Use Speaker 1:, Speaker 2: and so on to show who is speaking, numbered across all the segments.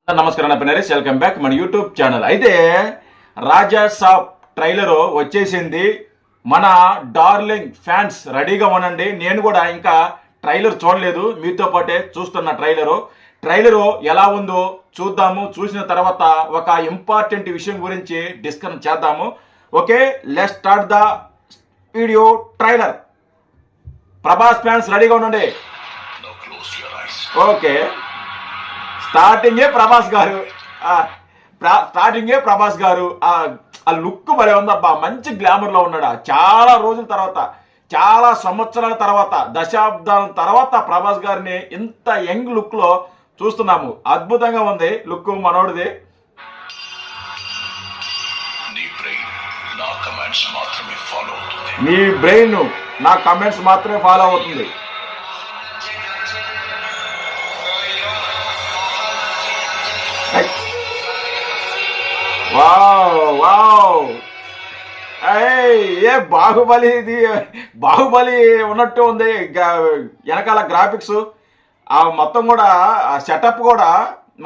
Speaker 1: నమస్కారం నా పేరు వెల్కమ్ బ్యాక్ మన యూట్యూబ్ ఛానల్. అయితే రాజా సాబ్ ట్రైలర్ వచ్చేసింది. మన డార్లింగ్ ఫ్యాన్స్ రెడీగా ఉండండి. నేను కూడా ఇంకా ట్రైలర్ చూడలేదు, మీతో పాటే చూస్తున్న ట్రైలరు ఎలా ఉందో చూద్దాము. చూసిన తర్వాత ఒక ఇంపార్టెంట్ విషయం గురించి డిస్కస్ చేద్దాము. Okay, let's start the video trailer. Prabhas fans రెడీగా ఉండండి. ఓకే, స్టార్టింగే ప్రభాస్ గారు ఆ లుక్ భలే ఉందబ్బా. మంచి గ్లామర్ లో ఉన్నాడు. చాలా రోజుల తర్వాత, చాలా సంవత్సరాల తర్వాత, దశాబ్దాల తర్వాత ప్రభాస్ గారిని ఇంత యంగ్ లుక్ లో చూస్తున్నాము. అద్భుతంగా ఉంది లుక్ మనోడిది. మీ బ్రెయిన్ నా కమెంట్స్ మాత్రమే ఫాలో అవుతుంది. ఏ బాహుబలి ఉన్నట్టు ఉంది. వెనకాల గ్రాఫిక్స్ ఆ మొత్తం కూడా, ఆ సెటప్ కూడా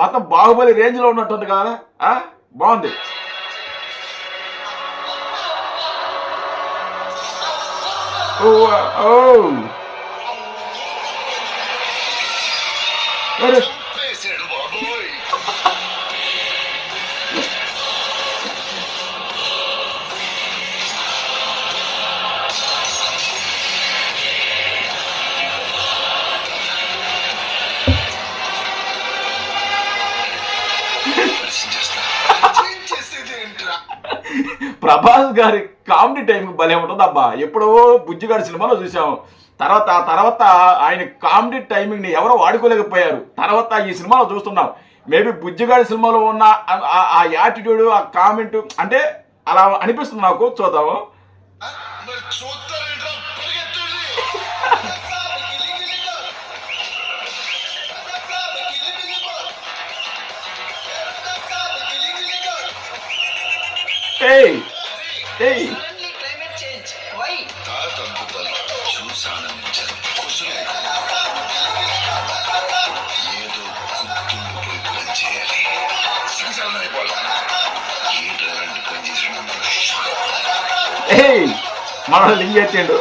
Speaker 1: మొత్తం బాహుబలి రేంజ్ లో ఉన్నట్టుంది కదా. బాగుంది. ప్రభాస్ గారి కామెడీ టైం భలే ఉంటుంది అబ్బా. ఎప్పుడో బుజ్జిగాడి సినిమాలో చూసాము. తర్వాత ఆయన కామెడీ టైమింగ్ ని ఎవరో వాడుకోలేకపోయారు. తర్వాత ఈ సినిమాలో చూస్తున్నాం. మేబీ బుజ్జిగాడి సినిమాలో ఉన్న ఆ యాటిట్యూడ్, ఆ కామెంట్ అంటే అలా అనిపిస్తుంది నాకు. చూద్దాము. మన లింక్ చేసిండు.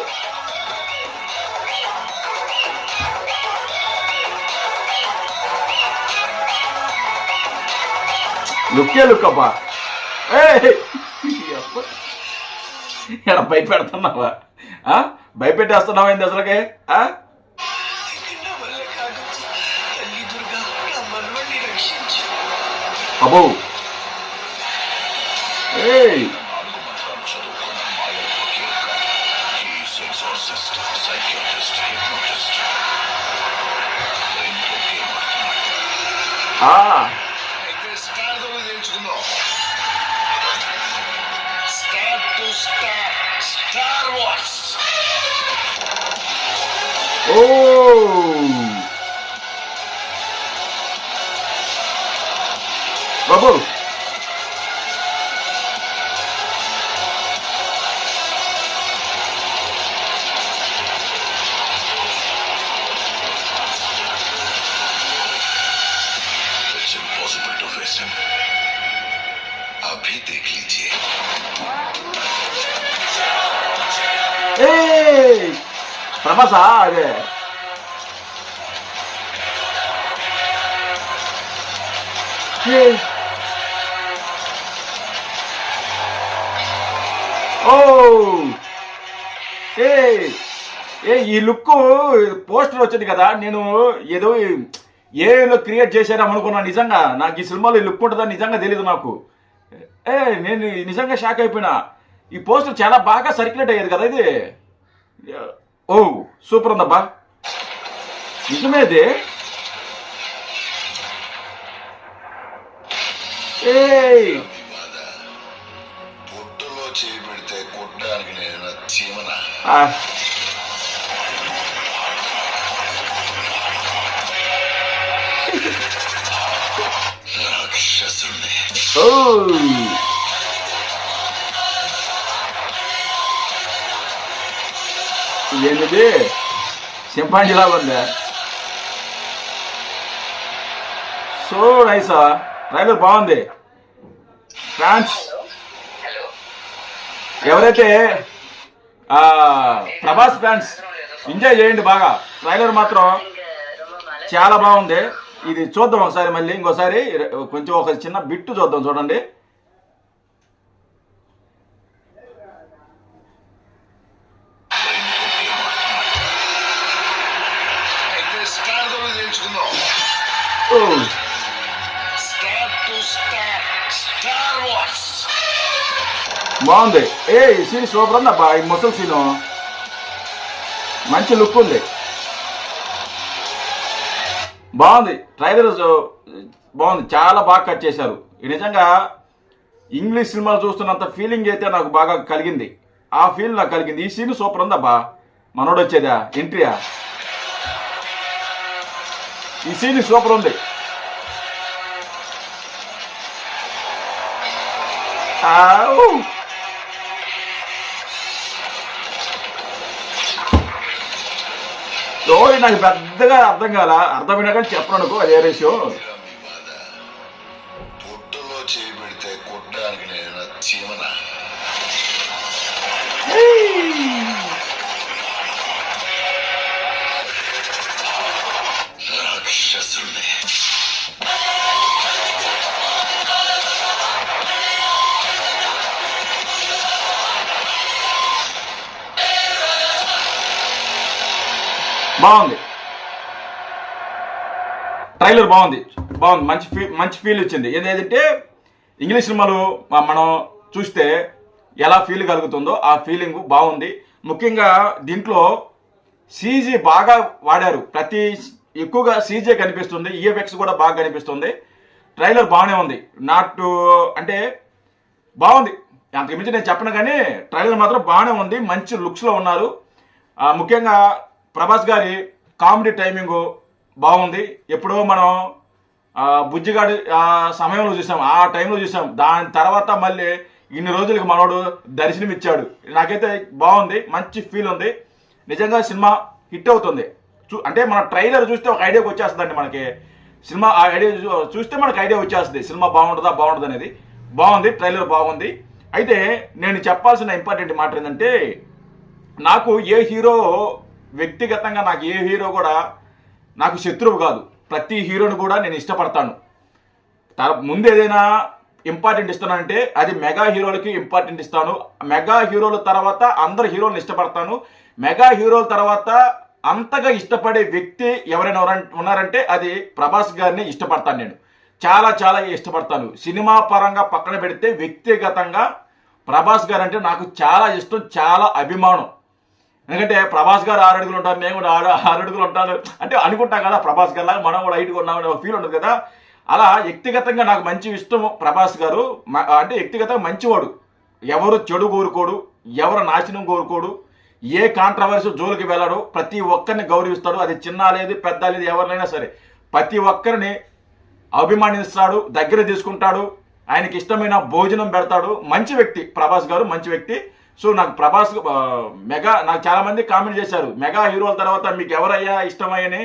Speaker 1: లుక్ అబ్బా. భయపెడుతున్నావా? భయపెట్టేస్తున్నావా ఏంది అసలుకే? అబ్బో, బాబు
Speaker 2: अभी देख लीजिए.
Speaker 1: ప్రభాసా అదే. ఈ లుక్ పోస్టర్ వచ్చింది కదా, నేను ఏదో ఏలో క్రియేట్ చేశారా అనుకున్నా. నిజంగా నాకు ఈ సినిమాలో ఈ లుక్ ఉంటుందని నిజంగా తెలియదు నాకు. నేను నిజంగా షాక్ అయిపోయినా. ఈ పోస్టర్ చాలా బాగా సర్క్యులేట్ అయ్యేది కదా ఇది. సూపర్ ఉందబ్బా, నిజమేది.
Speaker 2: పొట్టులో చేయబెడితే కొట్టడానికి నేను చీమన. రాక్షసుని
Speaker 1: ఏంటిది? సింపాంజీలా ఉందా? సో నైస్ ట్రైలర్ బాగుంది ఫ్యాన్స్ ఎవరైతే ప్రభాస్ ఫ్యాన్స్ ఎంజాయ్ చేయండి బాగా. ట్రైలర్ మాత్రం చాలా బాగుంది. ఇది చూద్దాం ఒకసారి, మళ్ళీ ఇంకోసారి కొంచెం ఒక చిన్న బిట్టు చూద్దాం. చూడండి,
Speaker 2: అయితే స్టార్ తో తెలుసుకుందాం.
Speaker 1: Oh,
Speaker 2: star to star, star wars.
Speaker 1: బాగుంది. ఈ సీన్ సూపర్ ఉంది అబ్బా. ఈ ముసలి సీను మంచి లుక్ ఉంది, బాగుంది. ట్రైలర్ బాగుంది, చాలా బాగా కట్ చేశారు. నిజంగా ఇంగ్లీష్ సినిమాలు చూస్తున్నంత ఫీలింగ్ అయితే నాకు బాగా కలిగింది. ఆ ఫీల్ నాకు కలిగింది. ఈ సీన్ సూపర్ ఉందబ్బా. మనోడు వచ్చేదా ఎంట్రీయా, ఈ సీన్ సూపర్ ఉంది. స్టోరీ నాకు పెద్దగా అర్థం కాల, అర్థమైనా కానీ చెప్పను అనుకో, అదే రేషియో.
Speaker 2: మీ బాధ పొట్టులో చేయి పెడితే కొట్టడానికి నేను చీమనా? రాక్షసుల్ని.
Speaker 1: బాగుంది ట్రైలర్, బాగుంది బాగుంది. మంచి ఫీల్ ఇచ్చింది. ఏంటంటే ఇంగ్లీష్ సినిమాలు మనం చూస్తే ఎలా ఫీల్ కలుగుతుందో ఆ ఫీలింగ్ బాగుంది. ముఖ్యంగా దీంట్లో సీజీ బాగా వాడారు. ఎక్కువగా సీజీ కనిపిస్తుంది, ఈఎఫ్ఎక్స్ కూడా బాగా కనిపిస్తుంది. ట్రైలర్ బాగానే ఉంది. అంటే బాగుంది. అంతకుమించి నేను చెప్పను కానీ ట్రైలర్ మాత్రం బాగానే ఉంది. మంచి లుక్స్లో ఉన్నారు. ముఖ్యంగా ప్రభాస్ గారి కామెడీ టైమింగ్ బాగుంది. ఎప్పుడో మనం బుజ్జిగాడి సమయంలో చూసాం, ఆ టైంలో చూసాం. దాని తర్వాత మళ్ళీ ఇన్ని రోజులకి మనోడు దర్శనం ఇచ్చాడు. నాకైతే బాగుంది, మంచి ఫీల్ ఉంది. నిజంగా సినిమా హిట్ అవుతుంది. అంటే మన ట్రైలర్ చూస్తే ఒక ఐడియాకి వచ్చేస్తుందండి మనకి. సినిమా ఆ ఐడియా చూస్తే మనకు ఐడియా వచ్చేస్తుంది సినిమా బాగుంటుంది అనేది. బాగుంది, ట్రైలర్ బాగుంది. అయితే నేను చెప్పాల్సిన ఇంపార్టెంట్ మాట ఏంటంటే, నాకు ఏ హీరో వ్యక్తిగతంగా నాకు ఏ హీరో కూడా నాకు శత్రువు కాదు. ప్రతి హీరోని కూడా నేను ఇష్టపడతాను. ముందు ఏదైనా ఇంపార్టెంట్ ఇస్తానంటే అది మెగా హీరోలకి ఇంపార్టెంట్ ఇస్తాను. మెగా హీరోల తర్వాత అందరు హీరోలను ఇష్టపడతాను. మెగా హీరోల తర్వాత అంతగా ఇష్టపడే వ్యక్తి ఎవరైనా ఉన్నారంటే అది ప్రభాస్ గారిని ఇష్టపడతాను. నేను చాలా చాలా ఇష్టపడతాను. సినిమా పరంగా పక్కన పెడితే వ్యక్తిగతంగా ప్రభాస్ గారు అంటే నాకు చాలా ఇష్టం, చాలా అభిమానం. ఎందుకంటే ప్రభాస్ గారు 6 అడుగులు ఉంటారు, నేను కూడా 6 అడుగులు ఉంటాను అంటే అనుకుంటాం కదా. ప్రభాస్ గారు లాగా మనం కూడా హైట్గా ఉన్నామని ఒక ఫీల్ ఉంటుంది కదా. అలా వ్యక్తిగతంగా నాకు మంచి ఇష్టం ప్రభాస్ గారు. అంటే వ్యక్తిగతంగా మంచివాడు, ఎవరు చెడు కోరుకోడు, ఎవరు నాశనం కోరుకోడు, ఏ కాంట్రవర్సీ జోలికి వెళ్ళాడు, ప్రతి ఒక్కరిని గౌరవిస్తాడు. అది చిన్న లేదు పెద్ద లేదు ఎవరినైనా సరే ప్రతి ఒక్కరిని అభిమానిస్తాడు, దగ్గర తీసుకుంటాడు, ఆయనకి ఇష్టమైన భోజనం పెడతాడు. మంచి వ్యక్తి ప్రభాస్ గారు, మంచి వ్యక్తి. సో నాకు ప్రభాస్ మెగా, నాకు చాలా మంది కామెంట్ చేశారు మెగా హీరోల తర్వాత మీకు ఎవరయ్యా ఇష్టమయ్యని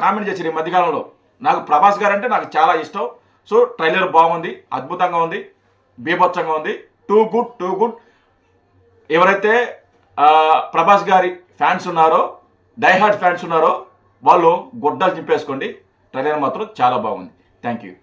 Speaker 1: కామెంట్ చేశారు ఈ మధ్యకాలంలో. నాకు ప్రభాస్ గారు అంటే నాకు చాలా ఇష్టం. సో ట్రైలర్ బాగుంది, అద్భుతంగా ఉంది, బీభత్సంగా ఉంది. Too good. ఎవరైతే ప్రభాస్ గారి ఫ్యాన్స్ ఉన్నారో, డైహార్డ్ ఫ్యాన్స్ ఉన్నారో వాళ్ళు గుడ్డలు చింపేసుకోండి. ట్రైలర్ మాత్రం చాలా బాగుంది. Thank you.